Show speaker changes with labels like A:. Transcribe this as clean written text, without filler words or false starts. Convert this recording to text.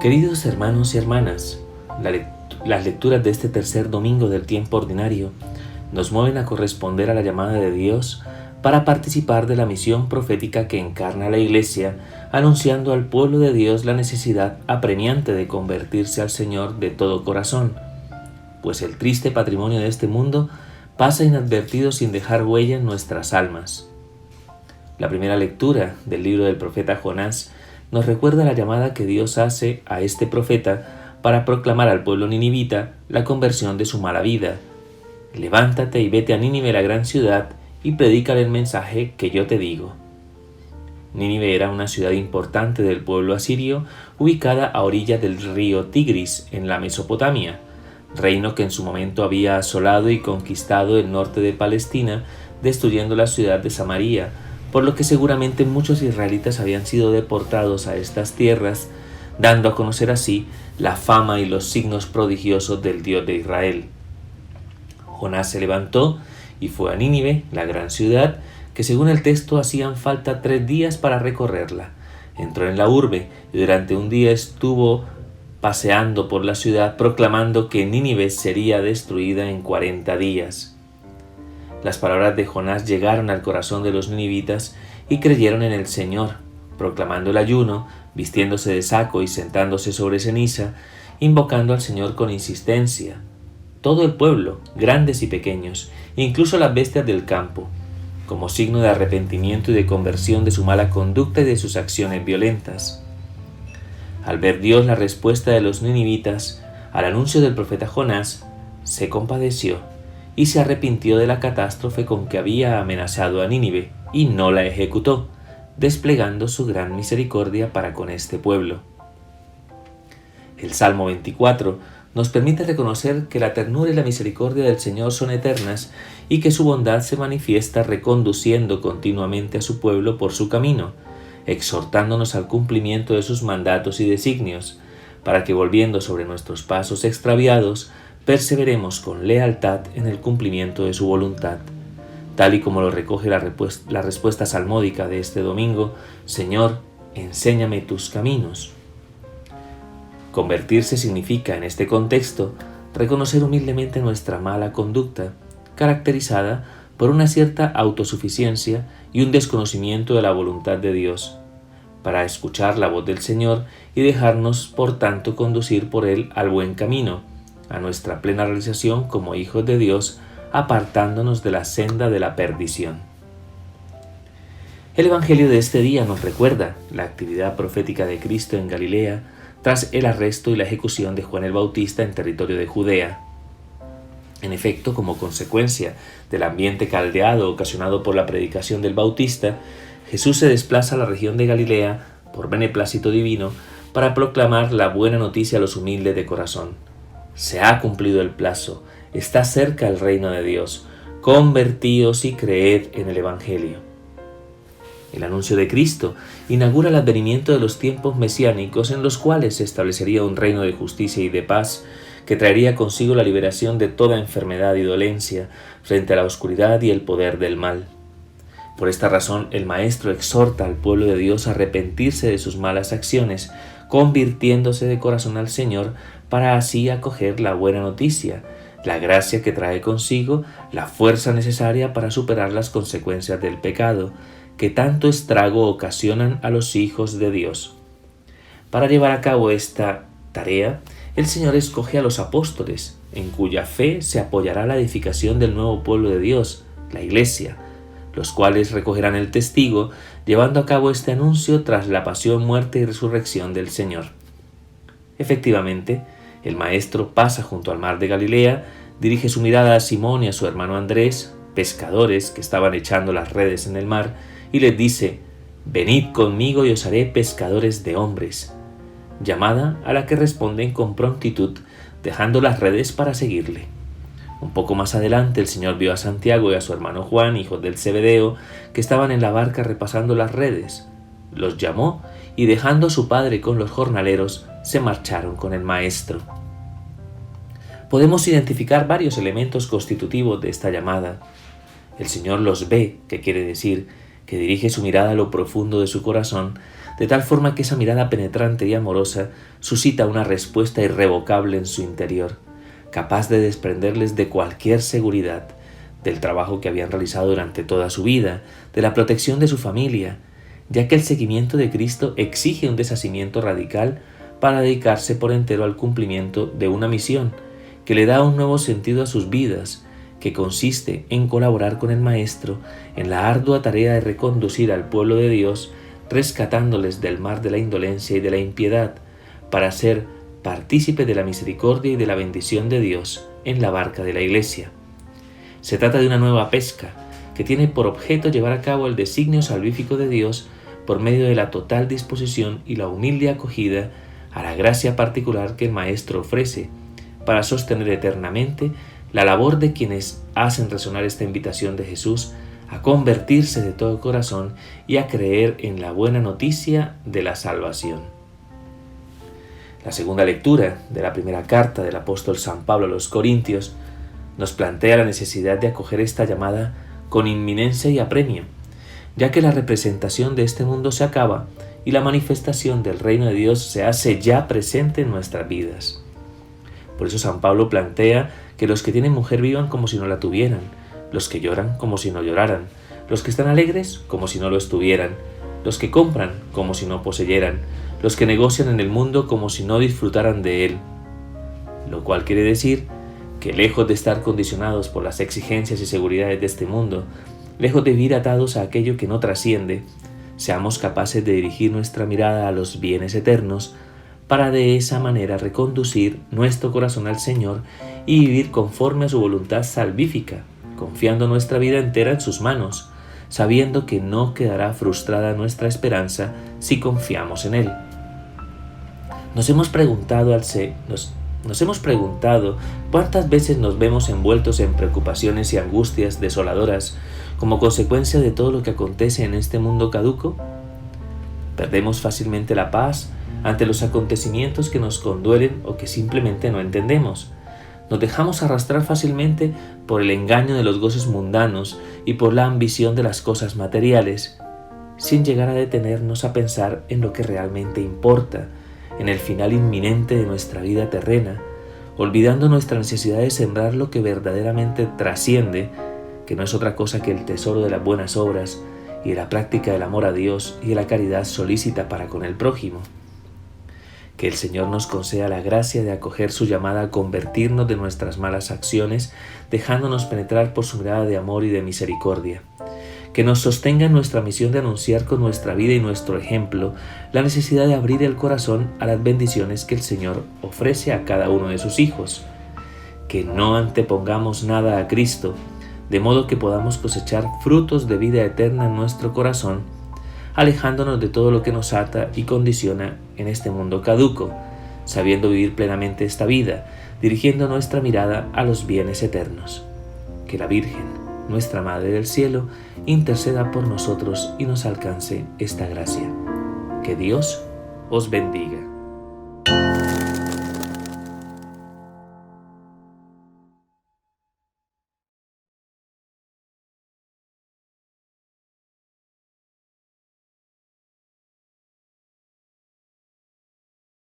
A: Queridos hermanos y hermanas, las lecturas de este tercer domingo del tiempo ordinario nos mueven a corresponder a la llamada de Dios para participar de la misión profética que encarna la Iglesia, anunciando al pueblo de Dios la necesidad apremiante de convertirse al Señor de todo corazón, pues el triste patrimonio de este mundo pasa inadvertido sin dejar huella en nuestras almas. La primera lectura del libro del profeta Jonás nos recuerda la llamada que Dios hace a este profeta para proclamar al pueblo ninivita la conversión de su mala vida. Levántate y vete a Nínive, la gran ciudad, y predícale el mensaje que yo te digo. Nínive era una ciudad importante del pueblo asirio, ubicada a orillas del río Tigris, en la Mesopotamia, reino que en su momento había asolado y conquistado el norte de Palestina, destruyendo la ciudad de Samaria, por lo que seguramente muchos israelitas habían sido deportados a estas tierras, dando a conocer así la fama y los signos prodigiosos del Dios de Israel. Jonás se levantó y fue a Nínive, la gran ciudad, que según el texto hacían falta 3 días para recorrerla. Entró en la urbe y durante un día estuvo paseando por la ciudad proclamando que Nínive sería destruida en 40 días. Las palabras de Jonás llegaron al corazón de los ninivitas y creyeron en el Señor, proclamando el ayuno, vistiéndose de saco y sentándose sobre ceniza, invocando al Señor con insistencia. Todo el pueblo, grandes y pequeños, incluso las bestias del campo, como signo de arrepentimiento y de conversión de su mala conducta y de sus acciones violentas. Al ver Dios la respuesta de los ninivitas al anuncio del profeta Jonás, se compadeció y se arrepintió de la catástrofe con que había amenazado a Nínive y no la ejecutó, desplegando su gran misericordia para con este pueblo. El Salmo 24 nos permite reconocer que la ternura y la misericordia del Señor son eternas y que su bondad se manifiesta reconduciendo continuamente a su pueblo por su camino, exhortándonos al cumplimiento de sus mandatos y designios, para que volviendo sobre nuestros pasos extraviados, perseveremos con lealtad en el cumplimiento de su voluntad. Tal y como lo recoge la respuesta salmódica de este domingo: Señor, enséñame tus caminos. Convertirse significa, en este contexto, reconocer humildemente nuestra mala conducta, caracterizada por una cierta autosuficiencia y un desconocimiento de la voluntad de Dios, para escuchar la voz del Señor y dejarnos, por tanto, conducir por Él al buen camino, a nuestra plena realización como hijos de Dios, apartándonos de la senda de la perdición. El Evangelio de este día nos recuerda la actividad profética de Cristo en Galilea tras el arresto y la ejecución de Juan el Bautista en territorio de Judea. En efecto, como consecuencia del ambiente caldeado ocasionado por la predicación del Bautista, Jesús se desplaza a la región de Galilea por beneplácito divino para proclamar la buena noticia a los humildes de corazón. Se ha cumplido el plazo, está cerca el reino de Dios, convertíos y creed en el Evangelio. El anuncio de Cristo inaugura el advenimiento de los tiempos mesiánicos en los cuales se establecería un reino de justicia y de paz que traería consigo la liberación de toda enfermedad y dolencia frente a la oscuridad y el poder del mal. Por esta razón, el Maestro exhorta al pueblo de Dios a arrepentirse de sus malas acciones, convirtiéndose de corazón al Señor para así acoger la buena noticia, la gracia que trae consigo la fuerza necesaria para superar las consecuencias del pecado, que tanto estrago ocasionan a los hijos de Dios. Para llevar a cabo esta tarea, el Señor escoge a los apóstoles, en cuya fe se apoyará la edificación del nuevo pueblo de Dios, la Iglesia, los cuales recogerán el testigo, llevando a cabo este anuncio tras la pasión, muerte y resurrección del Señor. Efectivamente, el Maestro pasa junto al mar de Galilea, dirige su mirada a Simón y a su hermano Andrés, pescadores que estaban echando las redes en el mar, y les dice: «Venid conmigo y os haré pescadores de hombres», llamada a la que responden con prontitud, dejando las redes para seguirle. Un poco más adelante el Señor vio a Santiago y a su hermano Juan, hijos del Zebedeo, que estaban en la barca repasando las redes. Los llamó y, dejando a su padre con los jornaleros, se marcharon con el Maestro. Podemos identificar varios elementos constitutivos de esta llamada. El Señor los ve, que quiere decir que dirige su mirada a lo profundo de su corazón, de tal forma que esa mirada penetrante y amorosa suscita una respuesta irrevocable en su interior, capaz de desprenderles de cualquier seguridad, del trabajo que habían realizado durante toda su vida, de la protección de su familia, ya que el seguimiento de Cristo exige un deshacimiento radical para dedicarse por entero al cumplimiento de una misión que le da un nuevo sentido a sus vidas, que consiste en colaborar con el Maestro en la ardua tarea de reconducir al pueblo de Dios, rescatándoles del mar de la indolencia y de la impiedad, para ser partícipe de la misericordia y de la bendición de Dios en la barca de la Iglesia. Se trata de una nueva pesca que tiene por objeto llevar a cabo el designio salvífico de Dios por medio de la total disposición y la humilde acogida a la gracia particular que el Maestro ofrece para sostener eternamente la labor de quienes hacen resonar esta invitación de Jesús a convertirse de todo corazón y a creer en la buena noticia de la salvación. La segunda lectura de la primera carta del apóstol San Pablo a los Corintios nos plantea la necesidad de acoger esta llamada con inminencia y apremio, ya que la representación de este mundo se acaba y la manifestación del reino de Dios se hace ya presente en nuestras vidas. Por eso San Pablo plantea que los que tienen mujer vivan como si no la tuvieran, los que lloran como si no lloraran, los que están alegres como si no lo estuvieran, los que compran como si no poseyeran, los que negocian en el mundo como si no disfrutaran de él. Lo cual quiere decir que lejos de estar condicionados por las exigencias y seguridades de este mundo, lejos de vivir atados a aquello que no trasciende, seamos capaces de dirigir nuestra mirada a los bienes eternos para de esa manera reconducir nuestro corazón al Señor y vivir conforme a su voluntad salvífica, confiando nuestra vida entera en sus manos, sabiendo que no quedará frustrada nuestra esperanza si confiamos en Él. Nos hemos preguntado cuántas veces nos vemos envueltos en preocupaciones y angustias desoladoras como consecuencia de todo lo que acontece en este mundo caduco. Perdemos fácilmente la paz ante los acontecimientos que nos conduelen o que simplemente no entendemos. Nos dejamos arrastrar fácilmente por el engaño de los goces mundanos y por la ambición de las cosas materiales, sin llegar a detenernos a pensar en lo que realmente importa, en el final inminente de nuestra vida terrena, olvidando nuestra necesidad de sembrar lo que verdaderamente trasciende, que no es otra cosa que el tesoro de las buenas obras y de la práctica del amor a Dios y de la caridad solícita para con el prójimo. Que el Señor nos conceda la gracia de acoger su llamada a convertirnos de nuestras malas acciones, dejándonos penetrar por su mirada de amor y de misericordia. Que nos sostenga en nuestra misión de anunciar con nuestra vida y nuestro ejemplo la necesidad de abrir el corazón a las bendiciones que el Señor ofrece a cada uno de sus hijos. Que no antepongamos nada a Cristo, de modo que podamos cosechar frutos de vida eterna en nuestro corazón, alejándonos de todo lo que nos ata y condiciona en este mundo caduco, sabiendo vivir plenamente esta vida, dirigiendo nuestra mirada a los bienes eternos. Que la Virgen, nuestra Madre del Cielo, interceda por nosotros y nos alcance esta gracia. Que Dios os bendiga.